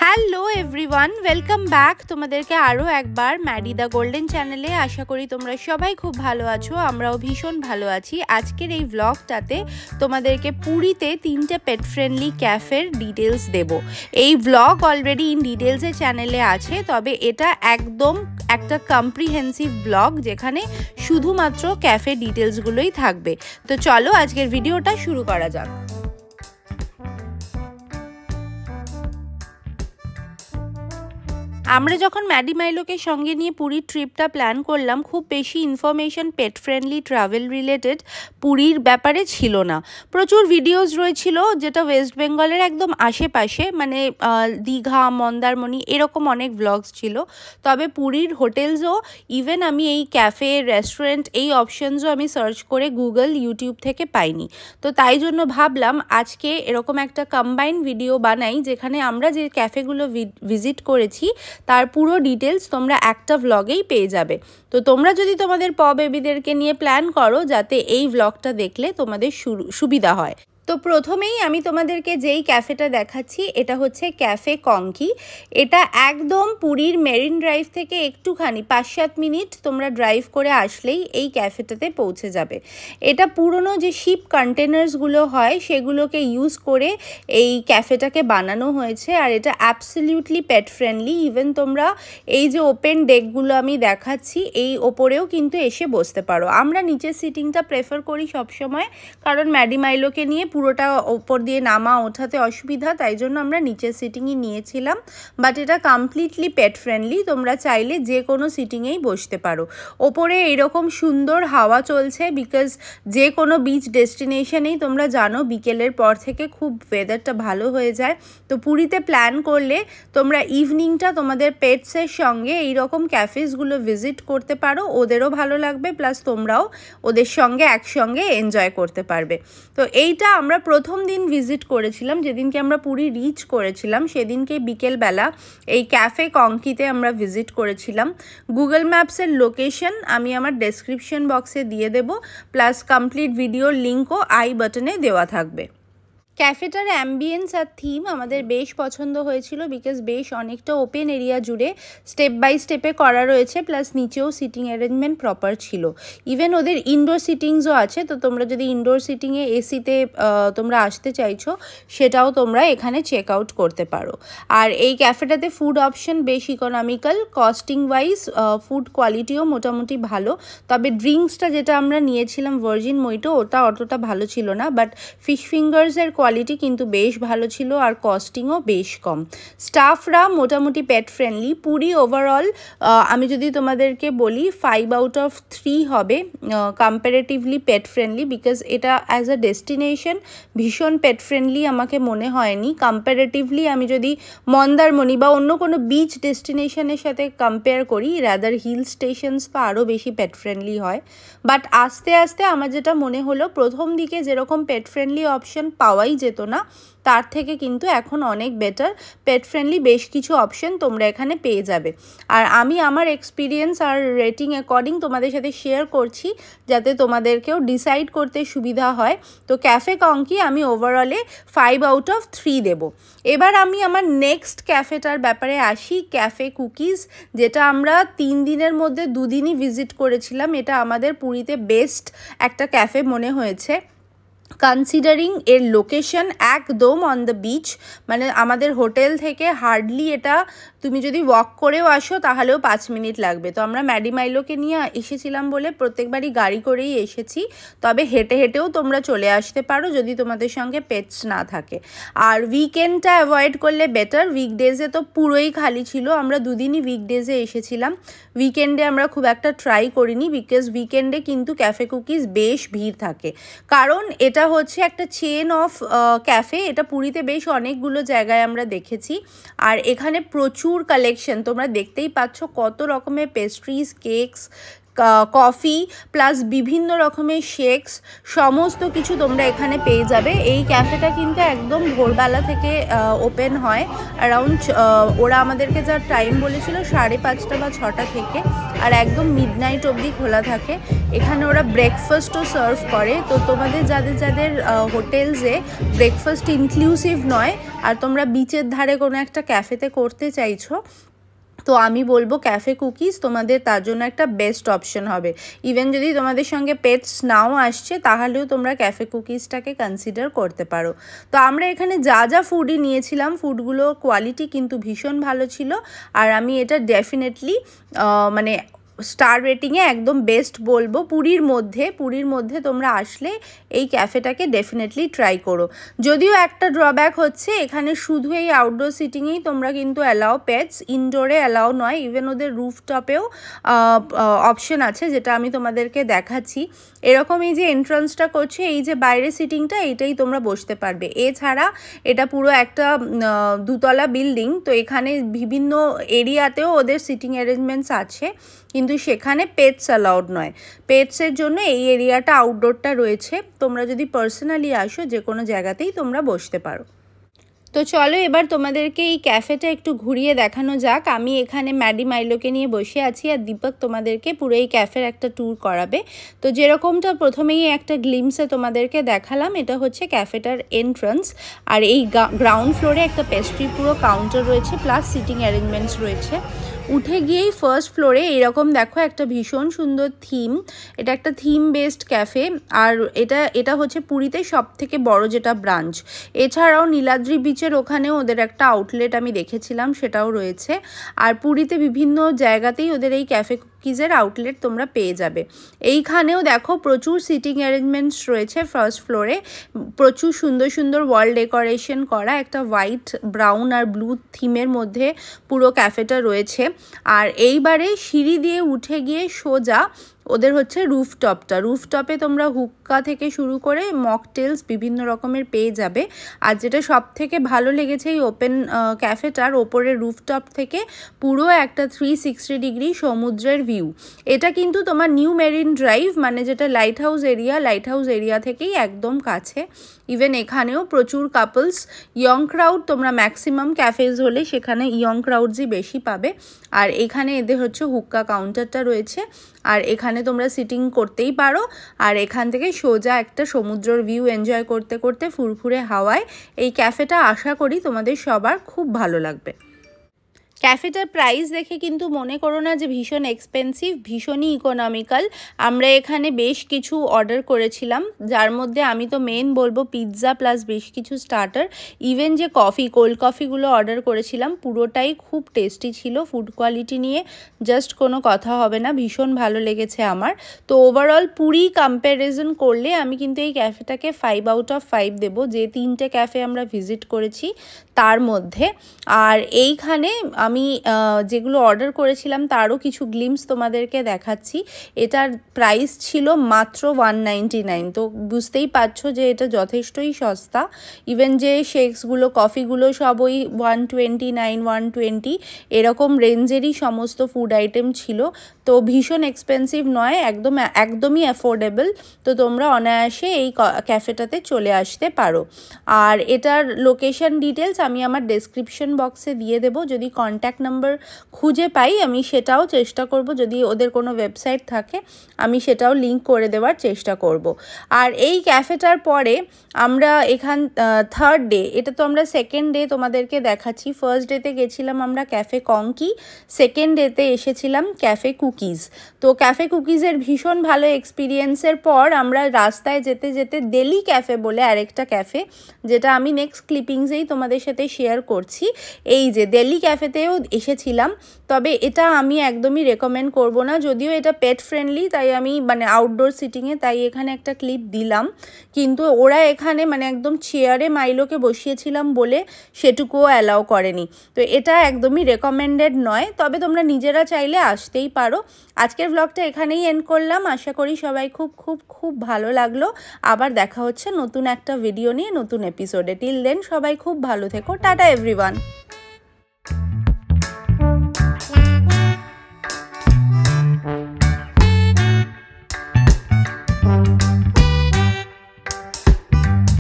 Hello everyone, welcome back তোমাদেরকে আরও একবার ম্যাডি দ্য গোল্ডেন চ্যানেলে। আশা করি তোমরা সবাই খুব ভালো আছো, আমরাও ভীষণ ভালো আছি। আজকের এই ব্লগটাতে তোমাদেরকে পুরীতে 3টে পেট ফ্রেন্ডলি ক্যাফের ডিটেলস দেব। এই ব্লগ অলরেডি ইন ডিটেলসের চ্যানেলে আছে, তবে এটা একদম একটা কম্প্রিহেন্সিভ ব্লগ যেখানে শুধুমাত্র ক্যাফে ডিটেলসগুলোই থাকবে। তো চলো আজকের ভিডিওটা শুরু করা যাক। আমরা যখন ম্যাডি মাইলোকে সঙ্গে নিয়ে পুরীর ট্রিপটা প্ল্যান করলাম, খুব বেশি information pet friendly travel related পুরীর ব্যাপারে ছিল না। প্রচুর ভিডিওস রয়েছিল যেটা ওয়েস্ট বেঙ্গলের একদম আশেপাশে, মানে দীঘা, মন্দারমণি, এরকম অনেক ব্লগস ছিল। তবে পুরীর হোটেলসও, ইভেন আমি এই ক্যাফে, রেস্টুরেন্ট, এই অপশনসও আমি সার্চ করে গুগল, ইউটিউব থেকে পাইনি। তো তাই জন্য ভাবলাম আজকে এরকম একটা কম্বাইন ভিডিও বানাই, যেখানে আমরা যে ক্যাফেগুলো ভিজিট করেছি তার পুরো ডিটেলস তোমরা একটা ভ্লগেই পেয়ে যাবে। তো তোমরা যদি তোমাদের বেবিদেরকে নিয়ে প্ল্যান করো, যাতে এই ভ্লগটা দেখলে তোমাদের সুবিধা হয়। তো প্রথমেই আমি তোমাদেরকে যেই ক্যাফেটা দেখাচ্ছি, এটা হচ্ছে ক্যাফে কঙ্কি। এটা একদম পুরীর মেরিন ড্রাইভ থেকে একটুখানি 5-7 মিনিট তোমরা ড্রাইভ করে আসলেই এই ক্যাফেটাতে পৌঁছে যাবে। এটা পুরনো যে শিপ কন্টেনার্সগুলো হয় সেগুলোকে ইউজ করে এই ক্যাফেটাকে বানানো হয়েছে, আর এটা অ্যাবসলিউটলি পেট ফ্রেন্ডলি। ইভেন তোমরা এই যে ওপেন ডেকগুলো আমি দেখাচ্ছি, এই ওপরেও কিন্তু এসে বসতে পারো। আমরা নিচের সিটিংটা প্রেফার করি সবসময়, কারণ ম্যাডি মাইলোকে নিয়ে পুরোটা ওপর দিয়ে নামা ওঠাতে অসুবিধা, তাই জন্য আমরা নিচের সিটিংই নিয়েছিলাম। বাট এটা কমপ্লিটলি পেট ফ্রেন্ডলি, তোমরা চাইলে যে কোনো সিটিংয়েই বসতে পারো। ওপরে এরকম সুন্দর হাওয়া চলছে, বিকজ যে কোনো বিচ ডেস্টিনেশনেই তোমরা জানো বিকেলের পর থেকে খুব ওয়েদারটা ভালো হয়ে যায়। তো পুরীতে প্ল্যান করলে তোমরা ইভিনিংটা তোমাদের পেটসের সঙ্গে এইরকম ক্যাফেসগুলো ভিজিট করতে পারো, ওদেরও ভালো লাগবে, প্লাস তোমরাও ওদের সঙ্গে একসঙ্গে এনজয় করতে পারবে। তো এইটা আমরা প্রথম দিন ভিজিট করেছিলাম, যেদিনকে আমরা পুরী রিচ করেছিলাম সেদিনকে বিকেলবেলা এই ক্যাফে কঙ্কিতে আমরা ভিজিট করেছিলাম। গুগল ম্যাপসের লোকেশন আমি আমার ডেসক্রিপশন বক্সে দিয়ে দেব, প্লাস কমপ্লিট ভিডিওর লিঙ্কও আই বাটনে দেওয়া থাকবে। ক্যাফেটার অ্যাম্বিয়েন্স আর থিম আমাদের বেশ পছন্দ হয়েছিল, বিকজ বেশ অনেকটা ওপেন এরিয়া জুড়ে স্টেপ বাই স্টেপে করা রয়েছে, প্লাস নিচেও সিটিং অ্যারেঞ্জমেন্ট প্রপার ছিল। ইভেন ওদের ইনডোর সিটিংসও আছে, তো তোমরা যদি ইনডোর সিটিংয়ে এসিতে তোমরা আসতে চাইছো, সেটাও তোমরা এখানে চেক আউট করতে পারো। আর এই ক্যাফেটাতে ফুড অপশন বেশ ইকোনমিক্যাল, কস্টিং ওয়াইজ ফুড কোয়ালিটিও মোটামুটি ভালো। তবে ড্রিঙ্কসটা যেটা আমরা নিয়েছিলাম ভার্জিন মইটো, ওটা অতটা ভালো ছিল না, বাট ফিশ ফিঙ্গার্সের কোয়ালিটি কিন্তু বেশ ভালো ছিল, আর কস্টিংও বেশ কম। স্টাফরা মোটামুটি পেট ফ্রেন্ডলি। পুরী ওভারঅল আমি যদি তোমাদেরকে বলি 5/3 হবে কম্পারেটিভলি পেট ফ্রেন্ডলি, বিকজ এটা অ্যাজ আ ডেস্টিনেশন ভীষণ পেট ফ্রেন্ডলি আমাকে মনে হয়নি। কম্পারেটিভলি আমি যদি মন্দারমণি বা অন্য কোনো বিচ ডেস্টিনেশনের সাথে কম্পেয়ার করি, রাদার হিল স্টেশনস তো আরও বেশি পেট ফ্রেন্ডলি হয়। বাট আস্তে আস্তে আমার যেটা মনে হলো, প্রথম দিকে যেরকম পেট ফ্রেন্ডলি অপশন পাওয়াই যেত না, তার থেকে কিন্তু এখন অনেক বেটার পেট ফ্রেন্ডলি বেশ কিছু অপশন তোমরা এখানে পেয়ে যাবে। আর আমি আমার এক্সপিরিয়েন্স আর রেটিং অ্যাকর্ডিং তোমাদের সাথে শেয়ার করছি, যাতে তোমাদেরকেও ডিসাইড করতে সুবিধা হয়। তো ক্যাফে কঙ্কি আমি ওভারঅলে 5/3 দেব। এবার আমি আমার নেক্সট ক্যাফেটার ব্যাপারে আসি, ক্যাফে কুকিজ, যেটা আমরা 3 দিনের মধ্যে 2 দিনই ভিজিট করেছিলাম। এটা আমাদের পুরীতে বেস্ট একটা ক্যাফে মনে হয়েছে, কনসিডারিং এর লোকেশন একদম অন দ্য বিচ। মানে আমাদের হোটেল থেকে হার্ডলি এটা তুমি যদি ওয়াক করেও আসো তাহলেও 5 মিনিট লাগবে। তো আমরা ম্যাডি মাইলোকে নিয়ে এসেছিলাম বলে প্রত্যেকবারই গাড়ি করেই এসেছি, তবে হেঁটে হেঁটেও তোমরা চলে আসতে পারো যদি তোমাদের সঙ্গে পেটস না থাকে। আর উইকেন্ডটা অ্যাভয়েড করলে বেটার, উইকডেজে তো পুরোই খালি ছিল। আমরা 2 দিনই উইকডেজে এসেছিলাম, উইকেন্ডে আমরা খুব একটা ট্রাই করিনি, বিকজ উইকেন্ডে কিন্তু ক্যাফে কুকিজ বেশ ভিড় থাকে। কারণ এটা হচ্ছে একটা চেন অফ ক্যাফে, এটা পুরীতে বেশ অনেকগুলো জায়গায় আমরা দেখেছি, আর এখানে প্রচুর কালেকশন তোমরা দেখতেই পাচ্ছ, কত রকমের পেস্ট্রিজ, কেকস, কফি প্লাস বিভিন্ন রকমের শেকস সমস্ত কিছু তোমরা এখানে পেয়ে যাবে। এই ক্যাফেটা কিন্তু একদম ভোরবেলা থেকে ওপেন হয়, অ্যারাউন্ড ওরা আমাদেরকে যা টাইম বলেছিল 5:30 বা 6টা থেকে, আর একদম মিডনাইট অবধি খোলা থাকে। এখানে ওরা ব্রেকফাস্টও সার্ভ করে। তো তোমাদের যাদের যাদের হোটেলসে ব্রেকফাস্ট ইনক্লুসিভ নয় আর তোমরা বিচের ধারে কোনো একটা ক্যাফেতে করতে চাইছো, তো আমি বলবো ক্যাফে কুকিজ তোমাদের তার জন্য একটা বেস্ট অপশন হবে। ইভেন যদি তোমাদের সঙ্গে পেটস নাও আসছে তাহলেও তোমরা ক্যাফে কুকিজটাকে কনসিডার করতে পারো। তো আমরা এখানে যা যা ফুডই নিয়েছিলাম, ফুডগুলো কোয়ালিটি কিন্তু ভীষণ ভালো ছিল। আর আমি এটা ডেফিনেটলি মানে স্টার রেটিংয়ে একদম বেস্ট বলবো। পুরীর মধ্যে তোমরা আসলে এই ক্যাফেটাকে ডেফিনেটলি ট্রাই করো। যদিও একটা ড্রব্যাক হচ্ছে, এখানে শুধু এই আউটডোর সিটিংয়েই তোমরা কিন্তু অ্যালাও পেটস, ইনডোরে অ্যালাও নয়। ইভেন ওদের রুফটপেও অপশন আছে, যেটা আমি তোমাদেরকে দেখাচ্ছি। এরকম এই যে এন্ট্রান্সটা করছে, এই যে বাইরে সিটিংটা, এইটাই তোমরা বসতে পারবে। এছাড়া এটা পুরো একটা 2তলা বিল্ডিং, তো এখানে বিভিন্ন এরিয়াতেও ওদের সিটিং অ্যারেঞ্জমেন্টস আছে, কিন্তু সেখানে পেটস অ্যালাউড নয়। পেটসের জন্য এই এরিয়াটা আউটডোরটা রয়েছে। তোমরা যদি পার্সোনালি আসো যে কোনো জায়গাতেই তোমরা বসতে পারো। তো চলো এবার তোমাদেরকে এই ক্যাফেটা একটু ঘুরিয়ে দেখানো যাক। আমি এখানে ম্যাডি মাইলোকে নিয়ে বসে আছি, আর দীপক তোমাদেরকে পুরো এই ক্যাফের একটা ট্যুর করাবে। তো যেরকমটা প্রথমেই একটা গ্লিমসে তোমাদেরকে দেখালাম, এটা হচ্ছে ক্যাফেটার এন্ট্রান্স। আর এই গ্রাউন্ড ফ্লোরে একটা পেস্ট্রি পুরো কাউন্টার রয়েছে, প্লাস সিটিং অ্যারেঞ্জমেন্টস রয়েছে। উঠে গিয়েই ফার্স্ট ফ্লোরে এরকম দেখো একটা ভীষণ সুন্দর থিম, এটা একটা থিম বেসড ক্যাফে। আর এটা হচ্ছে পুরীতে সবথেকে বড় যেটা ব্রাঞ্চ। এছাড়াও নীলাদ্রি বিচের ওখানেও ওদের একটা আউটলেট আমি দেখেছিলাম, সেটাও রয়েছে। আর পুরীতে বিভিন্ন জায়গাতেই ওদের এই ক্যাফে কুকিজের আউটলেট তোমরা পেয়ে যাবে। এইখানেও দেখো প্রচুর সিটিং অ্যারেঞ্জমেন্টস রয়েছে ফার্স্ট ফ্লোরে, প্রচুর সুন্দর সুন্দর ওয়াল ডেকোরেশন করা, একটা হোয়াইট, ব্রাউন আর ব্লু থিমের মধ্যে পুরো ক্যাফেটা রয়েছে। আর এইবারে সিঁড়ি দিয়ে উঠে গিয়ে সোজা ওদের হচ্ছে রুফটপে তোমরা হুক্কা থেকে শুরু করে মকটেলস বিভিন্ন রকমের পেয়ে যাবে। আর যেটা সব থেকে ভালো লেগেছে এই ওপেন ক্যাফেটার ওপরের রুফটপ থেকে পুরো একটা 360 ডিগ্রি সমুদ্রের ভিউ। এটা কিন্তু তোমার নিউ মেরিন ড্রাইভ, মানে যেটা লাইট হাউস এরিয়া থেকেই একদম কাছে। ইভেন এখানেও প্রচুর কাপলস, ইয়ং ক্রাউড, তোমরা ম্যাক্সিমাম ক্যাফেজ হলে সেখানে ইয়ং ক্রাউডসই বেশি পাবে। আর এখানে এদের হচ্ছে হুক্কা কাউন্টারটা রয়েছে, আর এখানে তোমরা সিটিং করতেই পারো। আর এখান থেকে সোজা একটা সমুদ্রের ভিউ এনজয় করতে করতে ফুরফুরে হাওয়ায় এই ক্যাফেটা আশা করি তোমাদের সবার খুব ভালো লাগবে। ক্যাফেটার প্রাইস দেখে কিন্তু মনে করো না যে ভীষণ এক্সপেন্সিভ, ভীষণই ইকোনমিক্যাল। আমরা এখানে বেশ কিছু অর্ডার করেছিলাম, যার মধ্যে আমি তো মেন বলবো পিৎজা প্লাস বেশ কিছু স্টার্টার। ইভেন যে কোল্ড কফিগুলো অর্ডার করেছিলাম পুরোটাই খুব টেস্টি ছিল। ফুড কোয়ালিটি নিয়ে জাস্ট কোনো কথা হবে না, ভীষণ ভালো লেগেছে আমার। তো ওভারঅল পুরি কম্প্যারিজন করলে আমি কিন্তু এই ক্যাফেটাকে 5 আউট অফ 5 দেবো, যে 3টে ক্যাফে আমরা ভিজিট করেছি তার মধ্যে। আর এইখানে আমি যেগুলো অর্ডার করেছিলাম তারও কিছু গ্লিমস তোমাদেরকে দেখাচ্ছি। এটার প্রাইস ছিল মাত্র 199। তো বুঝতেই পারছো যে এটা যথেষ্টই সস্তা। ইভেন যে শেকসগুলো, কফিগুলো সব ওই 129, 120 এরকম রেঞ্জেরই সমস্ত ফুড আইটেম ছিল। তো ভীষণ এক্সপেন্সিভ নয়, একদমই অ্যাফোর্ডেবল। তো তোমরা অনায়াসে এই ক্যাফেটাতে চলে আসতে পারো। আর এটার লোকেশন ডিটেলস আমি আমার ডেসক্রিপশন বক্সে দিয়ে দেবো। যদি কন্ট্যাক্ট নাম্বার খুঁজে পাই আমি সেটাও চেষ্টা করব, যদি ওদের কোনো ওয়েবসাইট থাকে আমি সেটাও লিঙ্ক করে দেওয়ার চেষ্টা করব। আর এই ক্যাফেটার পরে আমরা থার্ড ডে, এটা তো আমরা সেকেন্ড ডে তোমাদেরকে দেখাচ্ছি। ফার্স্ট ডেতে গেছিলাম আমরা ক্যাফে কঙ্কি, সেকেন্ড ডেতে এসেছিলাম ক্যাফে কুকিজ। তো ক্যাফে কুকিজের ভীষণ ভালো এক্সপিরিয়েন্সের পর আমরা রাস্তায় যেতে যেতে দিল্লি ক্যাফে বলে আরেকটা ক্যাফে, যেটা আমি নেক্সট ক্লিপিংসেই তোমাদের সাথে শেয়ার করছি, এই যে দিল্লি ক্যাফেতেও এসেছিলাম। তবে এটা আমি একদমই রেকমেন্ড করব না, যদিও এটা পেট ফ্রেন্ডলি, তাই আমি মানে আউটডোর সিটিংয়ে তাই এখানে একটা ক্লিপ দিলাম। কিন্তু ওরা এখানে মানে একদম চেয়ারে মাইলোকে বসিয়েছিলাম বলে সেটুকুও অ্যালাউ করেনি। তো এটা একদমই রেকমেন্ডেড নয়, তবে তোমরা নিজেরা চাইলে আসতেই পারো। আজকের ব্লগটা এখানেই এন্ড করলাম। আশা করি সবাই খুব খুব খুব ভালো লাগলো। আবার দেখা হচ্ছে নতুন একটা ভিডিও নিয়ে, নতুন এপিসোডে। টিল দেন সবাই খুব ভালো থেকো। Tata everyone.